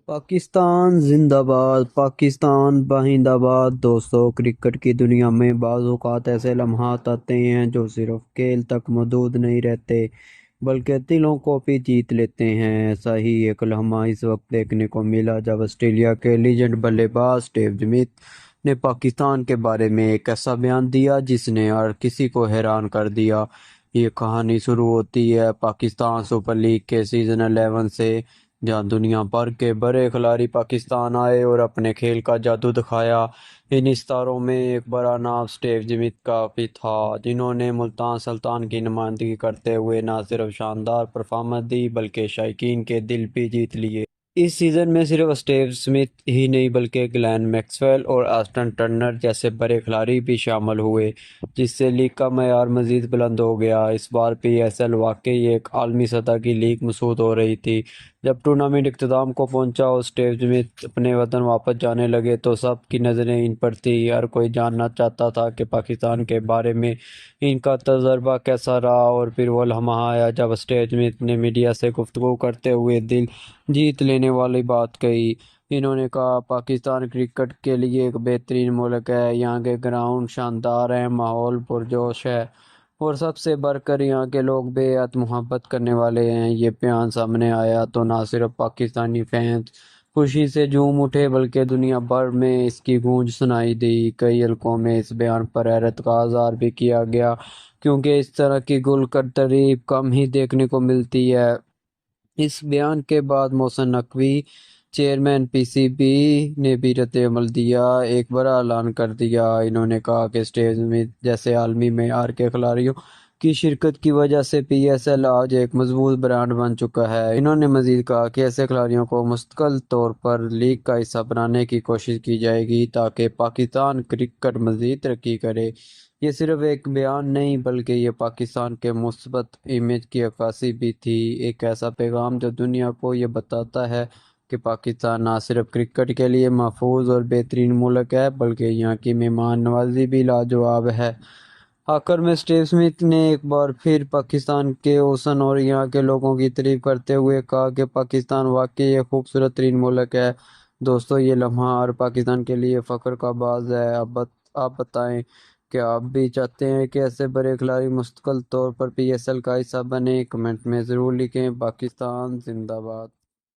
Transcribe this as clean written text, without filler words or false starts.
پاکستان زندہ باد، پاکستان بائند آباد۔ دوستو، کرکٹ کی دنیا میں بعض اوقات ایسے لمحات آتے ہیں جو صرف کھیل تک محدود نہیں رہتے بلکہ دلوں کو بھی جیت لیتے ہیں۔ ایسا ہی ایک لمحہ اس وقت دیکھنے کو ملا جب آسٹریلیا کے لیجنڈ بلے باز اسٹیو اسمتھ نے پاکستان کے بارے میں ایک ایسا بیان دیا جس نے ہر کسی کو حیران کر دیا۔ یہ کہانی شروع ہوتی ہے پاکستان سپر لیگ کے سیزن 11 سے، جہاں دنیا بھر کے بڑے کھلاڑی پاکستان آئے اور اپنے کھیل کا جادو دکھایا۔ ان ستاروں میں ایک بڑا نام اسٹیو اسمتھ کا بھی تھا، جنہوں نے ملتان سلطان کی نمائندگی کرتے ہوئے نہ صرف شاندار پرفارمنس دی بلکہ شائقین کے دل بھی جیت لیے۔ اس سیزن میں صرف اسٹیو اسمتھ ہی نہیں بلکہ گلین میکسویل اور آسٹن ٹرنر جیسے بڑے کھلاڑی بھی شامل ہوئے، جس سے لیگ کا معیار مزید بلند ہو گیا۔ اس بار پی ایس ایل واقعی ایک عالمی سطح کی لیگ محسوس ہو رہی تھی۔ جب ٹورنامنٹ اختتام کو پہنچا اور اسٹیو اسمتھ اپنے وطن واپس جانے لگے تو سب کی نظریں ان پر تھیں۔ ہر کوئی جاننا چاہتا تھا کہ پاکستان کے بارے میں ان کا تجربہ کیسا رہا، اور پھر وہ لمحہ آیا جب اسٹیو اسمتھ نے میڈیا سے گفتگو کرتے ہوئے دل جیت لینے والی بات کہی۔ انہوں نے کہا، پاکستان کرکٹ کے لیے ایک بہترین ملک ہے۔ یہاں کے گراؤنڈ شاندار ہیں، ماحول پرجوش ہے اور سب سے بڑھ کر یہاں کے لوگ بے حد محبت کرنے والے ہیں۔ یہ بیان سامنے آیا تو نہ صرف پاکستانی فینس خوشی سے جھوم اٹھے بلکہ دنیا بھر میں اس کی گونج سنائی دی۔ کئی حلقوں میں اس بیان پر حیرت کا اظہار بھی کیا گیا، کیونکہ اس طرح کی گل کر تعریف کم ہی دیکھنے کو ملتی ہے۔ اس بیان کے بعد Mohsin Naqvi, chairman P C B, نے بھی رد عمل دیا، ایک بڑا اعلان کر دیا۔ انہوں نے کہا کہ اسٹیو اسمتھ جیسے عالمی معیار کے کھلاڑیوں کی شرکت کی وجہ سے پی ایس ایل آج ایک مضبوط برانڈ بن چکا ہے۔ انہوں نے مزید کہا کہ ایسے کھلاڑیوں کو مستقل طور پر لیگ کا حصہ بنانے کی کوشش کی جائے گی تاکہ پاکستان کرکٹ مزید ترقی کرے۔ یہ صرف ایک بیان نہیں بلکہ یہ پاکستان کے مثبت امیج کی عکاسی بھی تھی، ایک ایسا پیغام جو دنیا کو یہ بتاتا ہے کہ پاکستان نہ صرف کرکٹ کے لیے محفوظ اور بہترین ملک ہے بلکہ یہاں کی مہمان نوازی بھی لاجواب ہے۔ آخر میں اسٹیو اسمتھ نے ایک بار پھر پاکستان کے حسن اور یہاں کے لوگوں کی تعریف کرتے ہوئے کہا کہ پاکستان واقعی ایک خوبصورت ترین ملک ہے۔ دوستو، یہ لمحہ ہر پاکستان کے لیے فخر کا باعث ہے۔ آپ بتائیں، کیا آپ بھی چاہتے ہیں کہ ایسے بڑے کھلاڑی مستقل طور پر پی ایس ایل کا حصہ بنیں؟ کمنٹ میں ضرور لکھیں۔ پاکستان زندہ باد۔